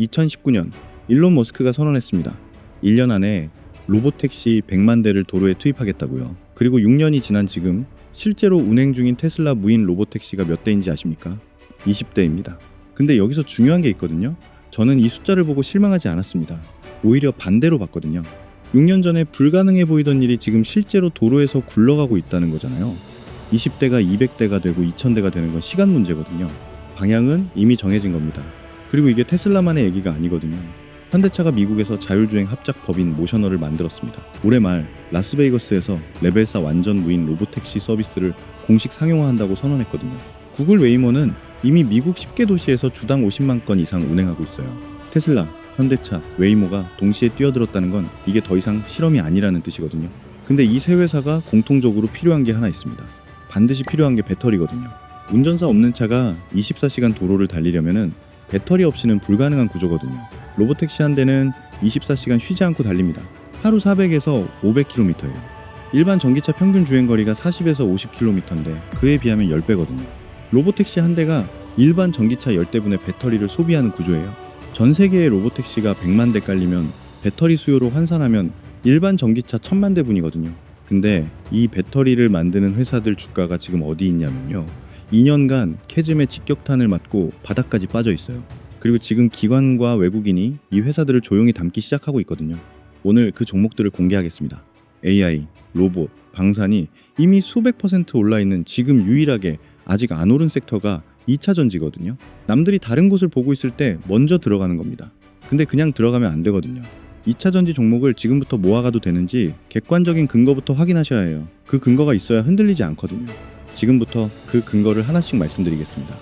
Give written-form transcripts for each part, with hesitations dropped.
2019년 일론 머스크가 선언했습니다. 1년 안에 로보택시 100만 대를 도로에 투입하겠다고요. 그리고 6년이 지난 지금 실제로 운행 중인 테슬라 무인 로보택시가 몇 대인지 아십니까? 20대입니다. 근데 여기서 중요한 게 있거든요. 저는 이 숫자를 보고 실망하지 않았습니다. 오히려 반대로 봤거든요. 6년 전에 불가능해 보이던 일이 지금 실제로 도로에서 굴러가고 있다는 거잖아요. 20대가 200대가 되고 2000대가 되는 건 시간 문제거든요. 방향은 이미 정해진 겁니다. 그리고 이게 테슬라만의 얘기가 아니거든요. 현대차가 미국에서 자율주행 합작 법인 모셔널을 만들었습니다. 올해 말 라스베이거스에서 레벨 4 완전 무인 로보택시 서비스를 공식 상용화한다고 선언했거든요. 구글 웨이모는 이미 미국 10개 도시에서 주당 50만 건 이상 운행하고 있어요. 테슬라, 현대차, 웨이모가 동시에 뛰어들었다는 건 이게 더 이상 실험이 아니라는 뜻이거든요. 근데 이 세 회사가 공통적으로 필요한 게 하나 있습니다. 반드시 필요한 게 배터리거든요. 운전사 없는 차가 24시간 도로를 달리려면은 배터리 없이는 불가능한 구조거든요. 로보택시 한 대는 24시간 쉬지 않고 달립니다. 하루 400에서 500km예요. 일반 전기차 평균 주행거리가 40에서 50km인데 그에 비하면 10배거든요. 로보택시 한 대가 일반 전기차 10대분의 배터리를 소비하는 구조예요. 전 세계의 로보택시가 100만 대 깔리면 배터리 수요로 환산하면 일반 전기차 1000만 대분이거든요. 근데 이 배터리를 만드는 회사들 주가가 지금 어디 있냐면요. 2년간 캐즘의 직격탄을 맞고 바닥까지 빠져 있어요. 그리고 지금 기관과 외국인이 이 회사들을 조용히 담기 시작하고 있거든요. 오늘 그 종목들을 공개하겠습니다. AI, 로봇, 방산이 이미 수백 % 올라있는 지금 유일하게 아직 안 오른 섹터가 2차 전지거든요. 남들이 다른 곳을 보고 있을 때 먼저 들어가는 겁니다. 근데 그냥 들어가면 안 되거든요. 2차 전지 종목을 지금부터 모아가도 되는지 객관적인 근거부터 확인하셔야 해요. 그 근거가 있어야 흔들리지 않거든요. 지금부터 그 근거를 하나씩 말씀드리겠습니다.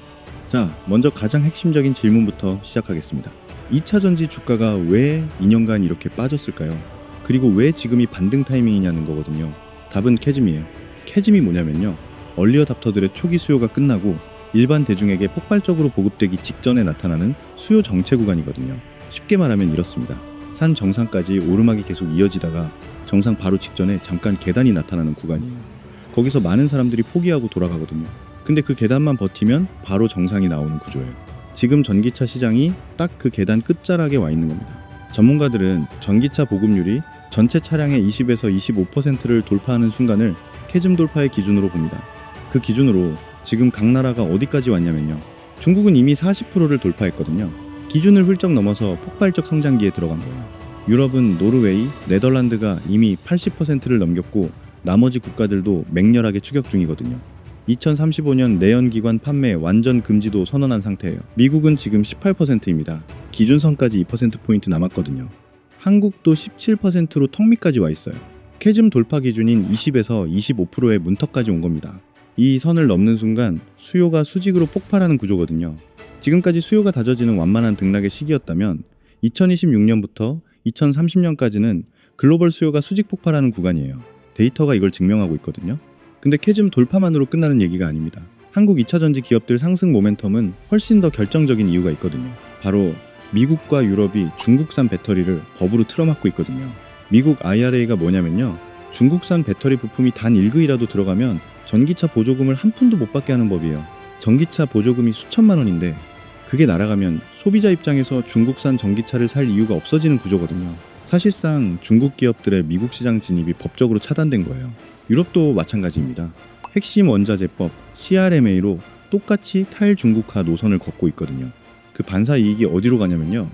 자, 먼저 가장 핵심적인 질문부터 시작하겠습니다. 2차 전지 주가가 왜 2년간 이렇게 빠졌을까요? 그리고 왜 지금이 반등 타이밍이냐는 거거든요. 답은 캐즘이에요. 캐즘이 뭐냐면요. 얼리어답터들의 초기 수요가 끝나고 일반 대중에게 폭발적으로 보급되기 직전에 나타나는 수요 정체 구간이거든요. 쉽게 말하면 이렇습니다. 산 정상까지 오르막이 계속 이어지다가 정상 바로 직전에 잠깐 계단이 나타나는 구간이에요. 거기서 많은 사람들이 포기하고 돌아가거든요. 근데 그 계단만 버티면 바로 정상이 나오는 구조예요. 지금 전기차 시장이 딱 그 계단 끝자락에 와 있는 겁니다. 전문가들은 전기차 보급률이 전체 차량의 20에서 25%를 돌파하는 순간을 캐즘 돌파의 기준으로 봅니다. 그 기준으로 지금 각 나라가 어디까지 왔냐면요. 중국은 이미 40%를 돌파했거든요. 기준을 훌쩍 넘어서 폭발적 성장기에 들어간 거예요. 유럽은 노르웨이, 네덜란드가 이미 80%를 넘겼고 나머지 국가들도 맹렬하게 추격 중이거든요. 2035년 내연기관 판매 완전 금지도 선언한 상태예요. 미국은 지금 18%입니다. 기준선까지 2%포인트 남았거든요. 한국도 17%로 턱 밑까지 와 있어요. 캐즘 돌파 기준인 20에서 25%의 문턱까지 온 겁니다. 이 선을 넘는 순간 수요가 수직으로 폭발하는 구조거든요. 지금까지 수요가 다져지는 완만한 등락의 시기였다면 2026년부터 2030년까지는 글로벌 수요가 수직 폭발하는 구간이에요. 데이터가 이걸 증명하고 있거든요. 근데 캐즘 돌파만으로 끝나는 얘기가 아닙니다. 한국 2차 전지 기업들 상승 모멘텀은 훨씬 더 결정적인 이유가 있거든요. 바로 미국과 유럽이 중국산 배터리를 법으로 틀어막고 있거든요. 미국 IRA가 뭐냐면요. 중국산 배터리 부품이 단 1그이라도 들어가면 전기차 보조금을 한 푼도 못 받게 하는 법이에요. 전기차 보조금이 수천만 원인데 그게 날아가면 소비자 입장에서 중국산 전기차를 살 이유가 없어지는 구조거든요. 사실상 중국 기업들의 미국 시장 진입이 법적으로 차단된 거예요. 유럽도 마찬가지입니다. 핵심 원자재법 CRMA로 똑같이 탈중국화 노선을 걷고 있거든요. 그 반사 이익이 어디로 가냐면요.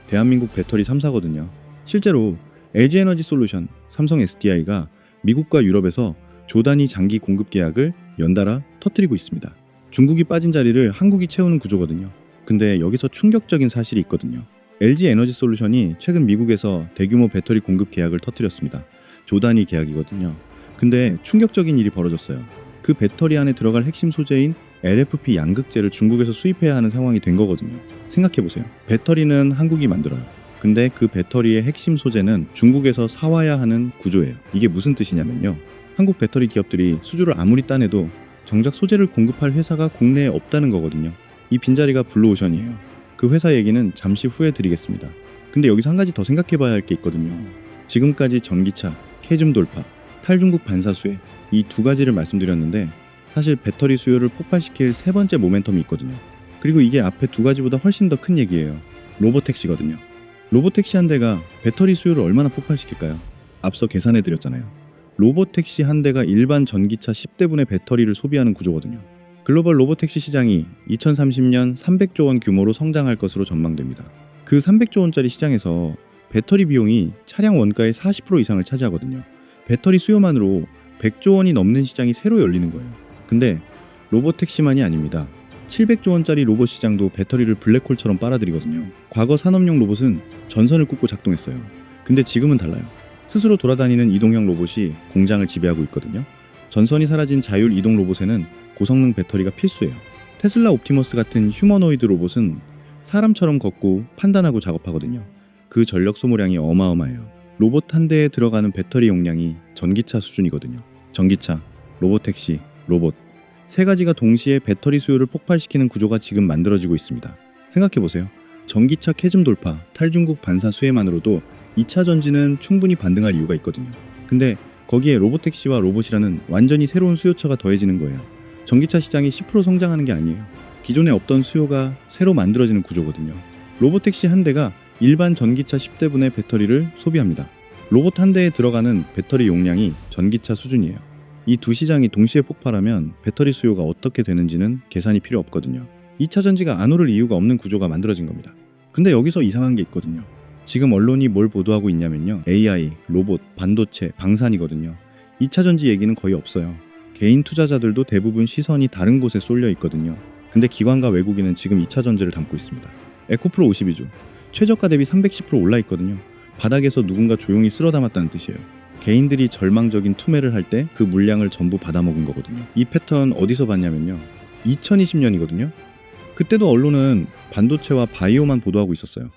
대한민국 배터리 3사거든요. 실제로 LG에너지솔루션, 삼성 SDI가 미국과 유럽에서 조단위 장기 공급 계약을 연달아 터뜨리고 있습니다. 중국이 빠진 자리를 한국이 채우는 구조거든요. 근데 여기서 충격적인 사실이 있거든요. LG에너지솔루션이 최근 미국에서 대규모 배터리 공급 계약을 터뜨렸습니다. 조단위 계약이거든요. 근데 충격적인 일이 벌어졌어요. 그 배터리 안에 들어갈 핵심 소재인 LFP 양극재를 중국에서 수입해야 하는 상황이 된 거거든요. 생각해보세요. 배터리는 한국이 만들어요. 근데 그 배터리의 핵심 소재는 중국에서 사와야 하는 구조예요. 이게 무슨 뜻이냐면요. 한국 배터리 기업들이 수주를 아무리 따내도 정작 소재를 공급할 회사가 국내에 없다는 거거든요. 이 빈자리가 블루오션이에요. 그 회사 얘기는 잠시 후에 드리겠습니다. 근데 여기서 한 가지 더 생각해봐야 할 게 있거든요. 지금까지 전기차, 캐즘 돌파, 탈중국 반사수혜 이 두 가지를 말씀드렸는데 사실 배터리 수요를 폭발시킬 세 번째 모멘텀이 있거든요. 그리고 이게 앞에 두 가지보다 훨씬 더 큰 얘기예요. 로보택시거든요. 로보택시 한 대가 배터리 수요를 얼마나 폭발시킬까요? 앞서 계산해드렸잖아요. 로보택시 한 대가 일반 전기차 10대분의 배터리를 소비하는 구조거든요. 글로벌 로보택시 시장이 2030년 300조 원 규모로 성장할 것으로 전망됩니다. 그 300조 원짜리 시장에서 배터리 비용이 차량 원가의 40% 이상을 차지하거든요. 배터리 수요만으로 100조 원이 넘는 시장이 새로 열리는 거예요. 근데 로보택시만이 아닙니다. 700조 원짜리 로봇 시장도 배터리를 블랙홀처럼 빨아들이거든요. 과거 산업용 로봇은 전선을 꽂고 작동했어요. 근데 지금은 달라요. 스스로 돌아다니는 이동형 로봇이 공장을 지배하고 있거든요. 전선이 사라진 자율 이동 로봇에는 고성능 배터리가 필수예요. 테슬라 옵티머스 같은 휴머노이드 로봇은 사람처럼 걷고 판단하고 작업하거든요. 그 전력 소모량이 어마어마해요. 로봇 한 대에 들어가는 배터리 용량이 전기차 수준이거든요. 전기차, 로보택시, 로봇 세 가지가 동시에 배터리 수요를 폭발시키는 구조가 지금 만들어지고 있습니다. 생각해보세요. 전기차 캐즘 돌파, 탈중국 반사 수혜만으로도 2차 전지는 충분히 반등할 이유가 있거든요. 근데 거기에 로보택시와 로봇이라는 완전히 새로운 수요처가 더해지는 거예요. 전기차 시장이 10% 성장하는 게 아니에요. 기존에 없던 수요가 새로 만들어지는 구조거든요. 로보택시 한 대가 일반 전기차 10대분의 배터리를 소비합니다. 로봇 한 대에 들어가는 배터리 용량이 전기차 수준이에요. 이 두 시장이 동시에 폭발하면 배터리 수요가 어떻게 되는지는 계산이 필요 없거든요. 2차 전지가 안 오를 이유가 없는 구조가 만들어진 겁니다. 근데 여기서 이상한 게 있거든요. 지금 언론이 뭘 보도하고 있냐면요. AI, 로봇, 반도체, 방산이거든요. 2차 전지 얘기는 거의 없어요. 개인 투자자들도 대부분 시선이 다른 곳에 쏠려 있거든요. 근데 기관과 외국인은 지금 2차 전지를 담고 있습니다. 에코프로 52주, 최저가 대비 310% 올라 있거든요. 바닥에서 누군가 조용히 쓸어 담았다는 뜻이에요. 개인들이 절망적인 투매를 할 때 그 물량을 전부 받아먹은 거거든요. 이 패턴 어디서 봤냐면요. 2020년이거든요. 그때도 언론은 반도체와 바이오만 보도하고 있었어요.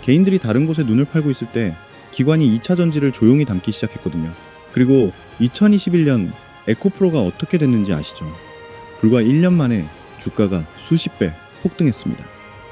개인들이 다른 곳에 눈을 팔고 있을 때 기관이 2차 전지를 조용히 담기 시작했거든요. 그리고 2021년 에코프로가 어떻게 됐는지 아시죠? 불과 1년 만에 주가가 수십 배 폭등했습니다.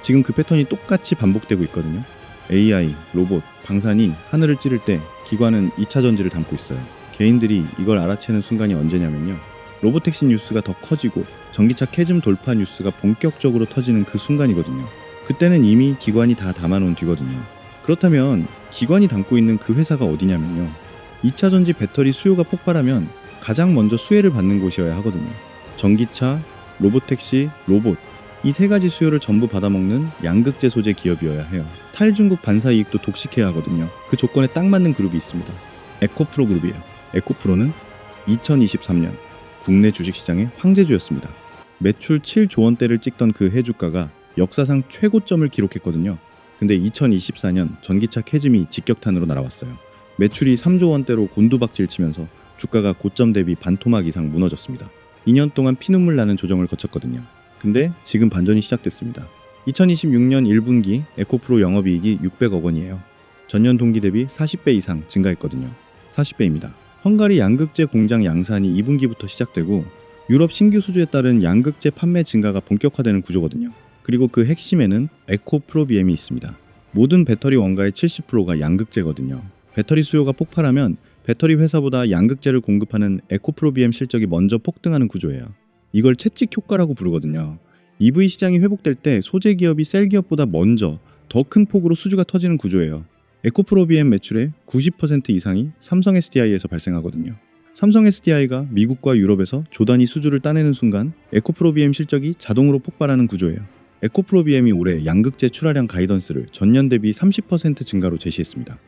지금 그 패턴이 똑같이 반복되고 있거든요. AI, 로봇, 방산이 하늘을 찌를 때 기관은 2차 전지를 담고 있어요. 개인들이 이걸 알아채는 순간이 언제냐면요. 로보택시 뉴스가 더 커지고 전기차 캐즘 돌파 뉴스가 본격적으로 터지는 그 순간이거든요. 그때는 이미 기관이 다 담아놓은 뒤거든요. 그렇다면 기관이 담고 있는 그 회사가 어디냐면요. 2차 전지 배터리 수요가 폭발하면 가장 먼저 수혜를 받는 곳이어야 하거든요. 전기차, 로보택시, 로봇 이 세 가지 수요를 전부 받아먹는 양극재 소재 기업이어야 해요. 탈중국 반사 이익도 독식해야 하거든요. 그 조건에 딱 맞는 그룹이 있습니다. 에코프로 그룹이에요. 에코프로는 2023년 국내 주식시장의 황제주였습니다. 매출 7조 원대를 찍던 그 해 주가가 역사상 최고점을 기록했거든요. 근데 2024년 전기차 캐즘이 직격탄으로 날아왔어요. 매출이 3조 원대로 곤두박질 치면서 주가가 고점 대비 반토막 이상 무너졌습니다. 2년 동안 피눈물 나는 조정을 거쳤거든요. 근데 지금 반전이 시작됐습니다. 2026년 1분기 에코프로 영업이익이 600억 원이에요. 전년 동기 대비 40배 이상 증가했거든요. 40배입니다. 헝가리 양극재 공장 양산이 2분기부터 시작되고 유럽 신규 수주에 따른 양극재 판매 증가가 본격화되는 구조거든요. 그리고 그 핵심에는 에코프로비엠이 있습니다. 모든 배터리 원가의 70%가 양극재거든요. 배터리 수요가 폭발하면 배터리 회사보다 양극재를 공급하는 에코프로비엠 실적이 먼저 폭등하는 구조예요. 이걸 채찍 효과라고 부르거든요. EV 시장이 회복될 때 소재 기업이 셀 기업보다 먼저 더 큰 폭으로 수주가 터지는 구조예요. 에코프로비엠 매출의 90% 이상이 삼성 SDI에서 발생하거든요. 삼성 SDI가 미국과 유럽에서 조단위 수주를 따내는 순간 에코프로비엠 실적이 자동으로 폭발하는 구조예요. 에코프로비엠이 올해 양극재 출하량 가이던스를 전년 대비 30% 증가로 제시했습니다.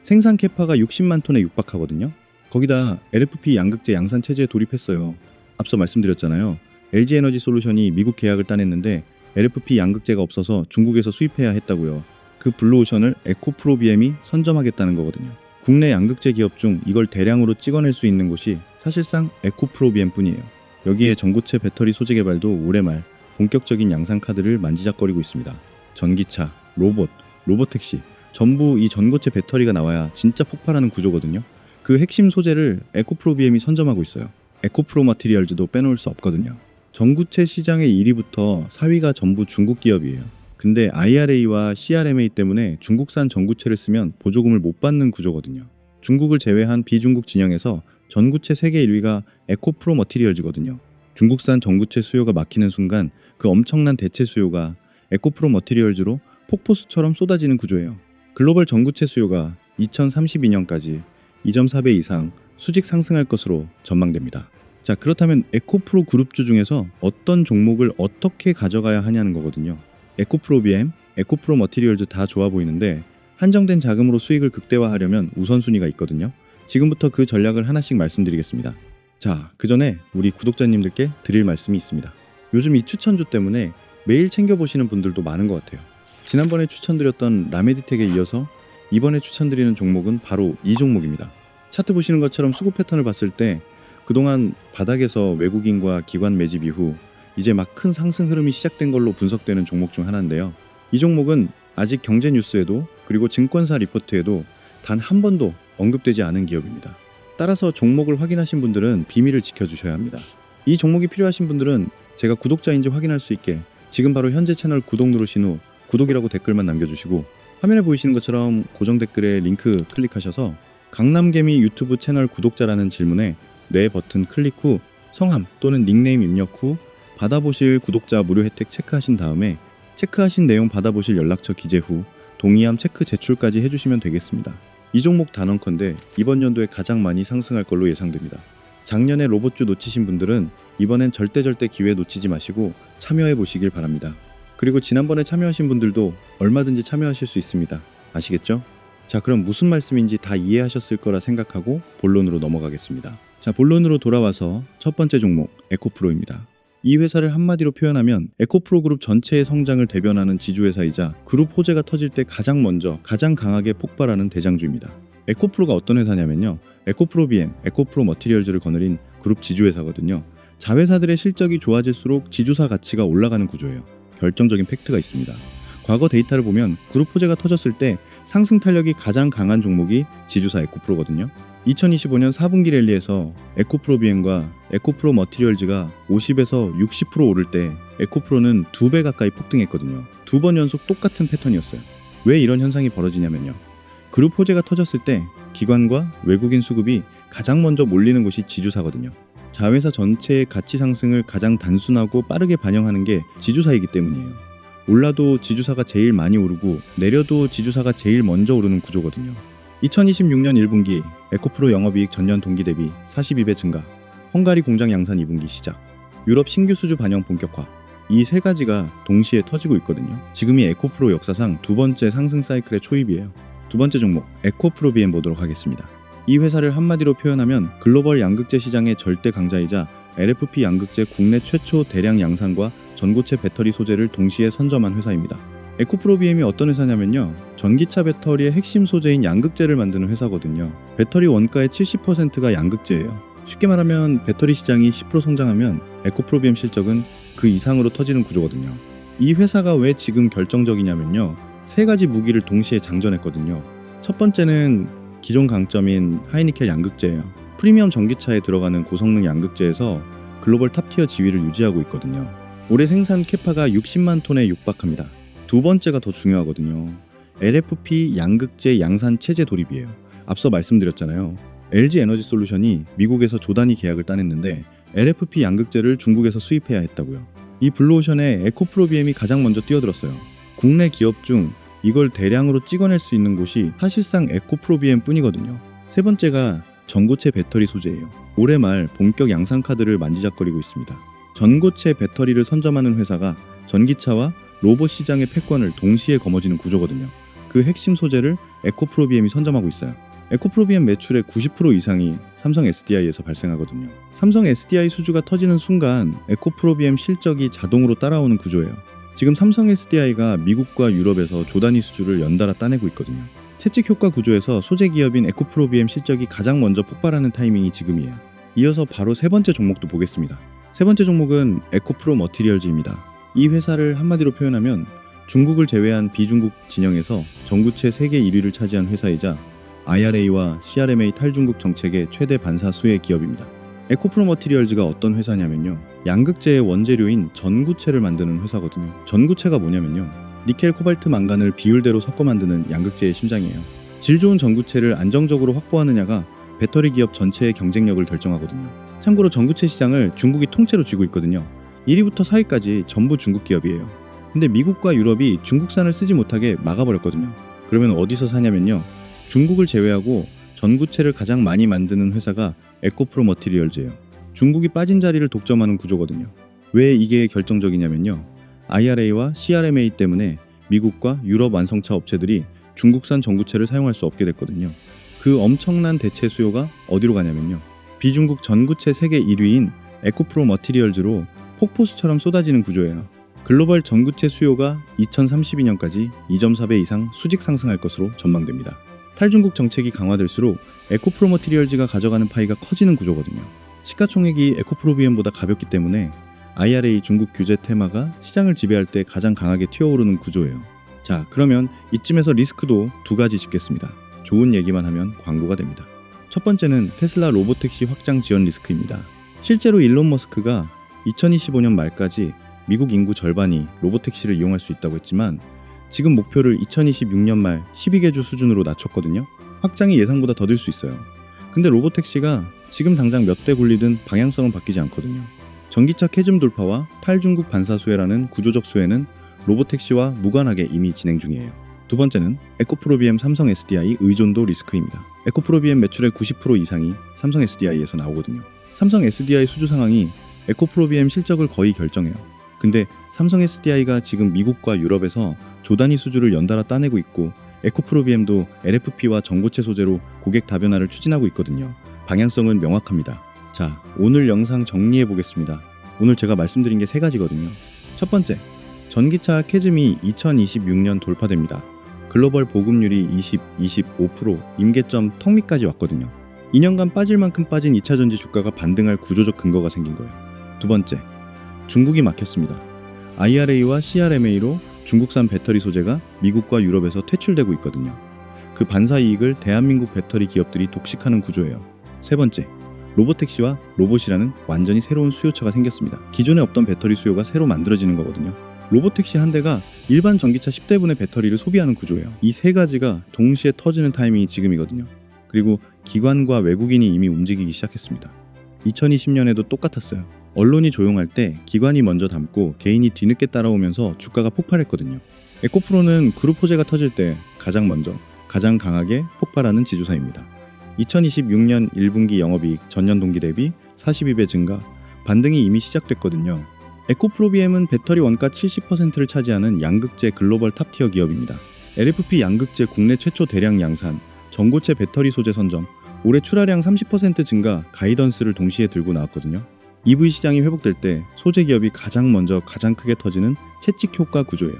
생산 캐파가 60만 톤에 육박하거든요. 거기다 LFP 양극재 양산 체제에 돌입했어요. 앞서 말씀드렸잖아요. LG에너지솔루션이 미국 계약을 따냈는데 LFP 양극재가 없어서 중국에서 수입해야 했다고요. 그 블루오션을 에코프로비엠이 선점하겠다는 거거든요. 국내 양극재 기업 중 이걸 대량으로 찍어낼 수 있는 곳이 사실상 에코프로비엠 뿐이에요. 여기에 전고체 배터리 소재 개발도 올해 말 본격적인 양산 카드를 만지작거리고 있습니다. 전기차, 로봇, 로보택시 전부 이 전고체 배터리가 나와야 진짜 폭발하는 구조거든요. 그 핵심 소재를 에코프로비엠이 선점하고 있어요. 에코프로 마티리얼즈도 빼놓을 수 없거든요. 전구체 시장의 1위부터 4위가 전부 중국 기업이에요. 근데 IRA와 CRMA 때문에 중국산 전구체를 쓰면 보조금을 못 받는 구조거든요. 중국을 제외한 비중국 진영에서 전구체 세계 1위가 에코프로 머티리얼즈거든요. 중국산 전구체 수요가 막히는 순간 그 엄청난 대체 수요가 에코프로 머티리얼즈로 폭포수처럼 쏟아지는 구조예요. 글로벌 전구체 수요가 2032년까지 2.4배 이상 수직 상승할 것으로 전망됩니다. 자, 그렇다면 에코프로 그룹주 중에서 어떤 종목을 어떻게 가져가야 하냐는 거거든요. 에코프로 BM, 에코프로 머티리얼즈 다 좋아 보이는데 한정된 자금으로 수익을 극대화하려면 우선순위가 있거든요. 지금부터 그 전략을 하나씩 말씀드리겠습니다. 자, 그 전에 우리 구독자님들께 드릴 말씀이 있습니다. 요즘 이 추천주 때문에 매일 챙겨보시는 분들도 많은 것 같아요. 지난번에 추천드렸던 라메디텍에 이어서 이번에 추천드리는 종목은 바로 이 종목입니다. 차트 보시는 것처럼 수급 패턴을 봤을 때 그동안 바닥에서 외국인과 기관 매집 이후 이제 막 큰 상승 흐름이 시작된 걸로 분석되는 종목 중 하나인데요. 이 종목은 아직 경제 뉴스에도 그리고 증권사 리포트에도 단 한 번도 언급되지 않은 기업입니다. 따라서 종목을 확인하신 분들은 비밀을 지켜주셔야 합니다. 이 종목이 필요하신 분들은 제가 구독자인지 확인할 수 있게 지금 바로 현재 채널 구독 누르신 후 구독이라고 댓글만 남겨주시고 화면에 보이시는 것처럼 고정 댓글에 링크 클릭하셔서 강남개미 유튜브 채널 구독자라는 질문에 네 버튼 클릭 후 성함 또는 닉네임 입력 후 받아보실 구독자 무료 혜택 체크하신 다음에 체크하신 내용 받아보실 연락처 기재 후 동의함 체크 제출까지 해주시면 되겠습니다. 이 종목 단언컨대 이번 연도에 가장 많이 상승할 걸로 예상됩니다. 작년에 로봇주 놓치신 분들은 이번엔 절대 기회 놓치지 마시고 참여해 보시길 바랍니다. 그리고 지난번에 참여하신 분들도 얼마든지 참여하실 수 있습니다. 아시겠죠? 자, 그럼 무슨 말씀인지 다 이해하셨을 거라 생각하고 본론으로 넘어가겠습니다. 자, 본론으로 돌아와서 첫 번째 종목 에코프로입니다. 이 회사를 한마디로 표현하면 에코프로 그룹 전체의 성장을 대변하는 지주회사이자 그룹 호재가 터질 때 가장 먼저 가장 강하게 폭발하는 대장주입니다. 에코프로가 어떤 회사냐면요, 에코프로 BM, 에코프로 머티리얼즈를 거느린 그룹 지주회사거든요. 자회사들의 실적이 좋아질수록 지주사 가치가 올라가는 구조예요. 결정적인 팩트가 있습니다. 과거 데이터를 보면 그룹 호재가 터졌을 때 상승 탄력이 가장 강한 종목이 지주사 에코프로거든요. 2025년 4분기 랠리에서 에코프로 BM과 에코프로 머티리얼즈가 50에서 60% 오를 때 에코프로는 2배 가까이 폭등했거든요. 두 번 연속 똑같은 패턴이었어요. 왜 이런 현상이 벌어지냐면요, 그룹 호재가 터졌을 때 기관과 외국인 수급이 가장 먼저 몰리는 곳이 지주사거든요. 자회사 전체의 가치 상승을 가장 단순하고 빠르게 반영하는 게 지주사이기 때문이에요. 올라도 지주사가 제일 많이 오르고 내려도 지주사가 제일 먼저 오르는 구조거든요. 2026년 1분기 에코프로 영업이익 전년 동기 대비 42배 증가, 헝가리 공장 양산 2분기 시작, 유럽 신규 수주 반영 본격화, 이 세 가지가 동시에 터지고 있거든요. 지금이 에코프로 역사상 두 번째 상승 사이클의 초입이에요. 두 번째 종목 에코프로 BM 보도록 하겠습니다. 이 회사를 한마디로 표현하면 글로벌 양극재 시장의 절대 강자이자 LFP 양극재 국내 최초 대량 양산과 전고체 배터리 소재를 동시에 선점한 회사입니다. 에코프로 BM이 어떤 회사냐면요, 전기차 배터리의 핵심 소재인 양극재를 만드는 회사거든요. 배터리 원가의 70%가 양극재예요. 쉽게 말하면 배터리 시장이 10% 성장하면 에코프로 BM 실적은 그 이상으로 터지는 구조거든요. 이 회사가 왜 지금 결정적이냐면요, 세 가지 무기를 동시에 장전했거든요. 첫 번째는 기존 강점인 하이니켈 양극재예요. 프리미엄 전기차에 들어가는 고성능 양극재에서 글로벌 탑티어 지위를 유지하고 있거든요. 올해 생산 캐파가 60만 톤에 육박합니다. 두 번째가 더 중요하거든요. LFP 양극재 양산 체제 도입이에요. 앞서 말씀드렸잖아요. LG 에너지 솔루션이 미국에서 조단위 계약을 따냈는데 LFP 양극재를 중국에서 수입해야 했다고요. 이 블루오션에 에코프로 BM이 가장 먼저 뛰어들었어요. 국내 기업 중 이걸 대량으로 찍어낼 수 있는 곳이 사실상 에코프로 BM 뿐이거든요. 세 번째가 전고체 배터리 소재예요. 올해 말 본격 양산 카드를 만지작거리고 있습니다. 전고체 배터리를 선점하는 회사가 전기차와 로봇 시장의 패권을 동시에 거머쥐는 구조거든요. 그 핵심 소재를 에코프로 BM이 선점하고 있어요. 에코프로 BM 매출의 90% 이상이 삼성 SDI에서 발생하거든요. 삼성 SDI 수주가 터지는 순간 에코프로 BM 실적이 자동으로 따라오는 구조예요. 지금 삼성 SDI가 미국과 유럽에서 조단위 수주를 연달아 따내고 있거든요. 채찍 효과 구조에서 소재 기업인 에코프로 BM 실적이 가장 먼저 폭발하는 타이밍이 지금이에요. 이어서 바로 세 번째 종목도 보겠습니다. 세 번째 종목은 에코프로 머티리얼즈입니다. 이 회사를 한마디로 표현하면 중국을 제외한 비중국 진영에서 전구체 세계 1위를 차지한 회사이자 IRA와 CRMA 탈중국 정책의 최대 반사 수혜 기업입니다. 에코프로 머티리얼즈가 어떤 회사냐면요, 양극재의 원재료인 전구체를 만드는 회사거든요. 전구체가 뭐냐면요, 니켈, 코발트, 망간을 비율대로 섞어 만드는 양극재의 심장이에요. 질 좋은 전구체를 안정적으로 확보하느냐가 배터리 기업 전체의 경쟁력을 결정하거든요. 참고로 전구체 시장을 중국이 통째로 쥐고 있거든요. 1위부터 4위까지 전부 중국 기업이에요. 근데 미국과 유럽이 중국산을 쓰지 못하게 막아버렸거든요. 그러면 어디서 사냐면요. 중국을 제외하고 전구체를 가장 많이 만드는 회사가 에코프로 머티리얼즈예요. 중국이 빠진 자리를 독점하는 구조거든요. 왜 이게 결정적이냐면요. IRA와 CRMA 때문에 미국과 유럽 완성차 업체들이 중국산 전구체를 사용할 수 없게 됐거든요. 그 엄청난 대체 수요가 어디로 가냐면요. 비중국 전구체 세계 1위인 에코프로 머티리얼즈로 폭포수처럼 쏟아지는 구조예요. 글로벌 전구체 수요가 2032년까지 2.4배 이상 수직 상승할 것으로 전망됩니다. 탈중국 정책이 강화될수록 에코프로 머티리얼즈가 가져가는 파이가 커지는 구조거든요. 시가총액이 에코프로비엠보다 가볍기 때문에 IRA 중국 규제 테마가 시장을 지배할 때 가장 강하게 튀어오르는 구조예요. 자, 그러면 이쯤에서 리스크도 두 가지 짚겠습니다. 좋은 얘기만 하면 광고가 됩니다. 첫 번째는 테슬라 로보택시 확장 지원 리스크입니다. 실제로 일론 머스크가 2025년 말까지 미국 인구 절반이 로보택시를 이용할 수 있다고 했지만 지금 목표를 2026년 말 12개 주 수준으로 낮췄거든요. 확장이 예상보다 더딜 수 있어요. 근데 로보택시가 지금 당장 몇 대 굴리든 방향성은 바뀌지 않거든요. 전기차 캐즘 돌파와 탈중국 반사 수혜라는 구조적 수혜는 로보택시와 무관하게 이미 진행 중이에요. 두 번째는 에코프로비엠 삼성 SDI 의존도 리스크입니다. 에코프로비엠 매출의 90% 이상이 삼성 SDI에서 나오거든요. 삼성 SDI 수주 상황이 에코프로비엠 실적을 거의 결정해요. 근데 삼성 SDI가 지금 미국과 유럽에서 조단위 수주를 연달아 따내고 있고 에코프로비엠도 LFP와 전고체 소재로 고객 다변화를 추진하고 있거든요. 방향성은 명확합니다. 자, 오늘 영상 정리해 보겠습니다. 오늘 제가 말씀드린 게 세 가지거든요. 첫 번째, 전기차 캐즘이 2026년 돌파됩니다. 글로벌 보급률이 25% 임계점 턱 밑까지 왔거든요. 2년간 빠질 만큼 빠진 2차 전지 주가가 반등할 구조적 근거가 생긴 거예요. 두 번째, 중국이 막혔습니다. IRA와 CRMA로 중국산 배터리 소재가 미국과 유럽에서 퇴출되고 있거든요. 그 반사 이익을 대한민국 배터리 기업들이 독식하는 구조예요. 세 번째, 로보택시와 로봇이라는 완전히 새로운 수요처가 생겼습니다. 기존에 없던 배터리 수요가 새로 만들어지는 거거든요. 로보택시 한 대가 일반 전기차 10대분의 배터리를 소비하는 구조예요. 이 세 가지가 동시에 터지는 타이밍이 지금이거든요. 그리고 기관과 외국인이 이미 움직이기 시작했습니다. 2020년에도 똑같았어요. 언론이 조용할 때 기관이 먼저 담고 개인이 뒤늦게 따라오면서 주가가 폭발했거든요. 에코프로는 그룹 호재가 터질 때 가장 먼저, 가장 강하게 폭발하는 지주사입니다. 2026년 1분기 영업이익 전년 동기 대비 42배 증가, 반등이 이미 시작됐거든요. 에코프로비엠은 배터리 원가 70%를 차지하는 양극재 글로벌 탑티어 기업입니다. LFP 양극재 국내 최초 대량 양산, 전고체 배터리 소재 선정, 올해 출하량 30% 증가 가이던스를 동시에 들고 나왔거든요. EV 시장이 회복될 때 소재 기업이 가장 먼저 가장 크게 터지는 채찍 효과 구조예요.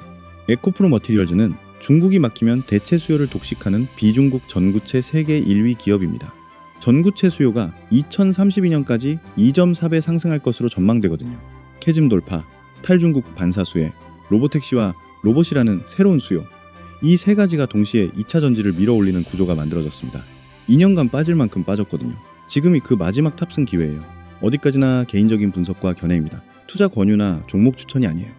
에코프로 머티리얼즈는 중국이 막히면 대체 수요를 독식하는 비중국 전구체 세계 1위 기업입니다. 전구체 수요가 2032년까지 2.4배 상승할 것으로 전망되거든요. 캐즘 돌파, 탈중국 반사 수혜, 로보택시와 로봇이라는 새로운 수요, 이 세 가지가 동시에 2차 전지를 밀어올리는 구조가 만들어졌습니다. 2년간 빠질 만큼 빠졌거든요. 지금이 그 마지막 탑승 기회예요. 어디까지나 개인적인 분석과 견해입니다. 투자 권유나 종목 추천이 아니에요.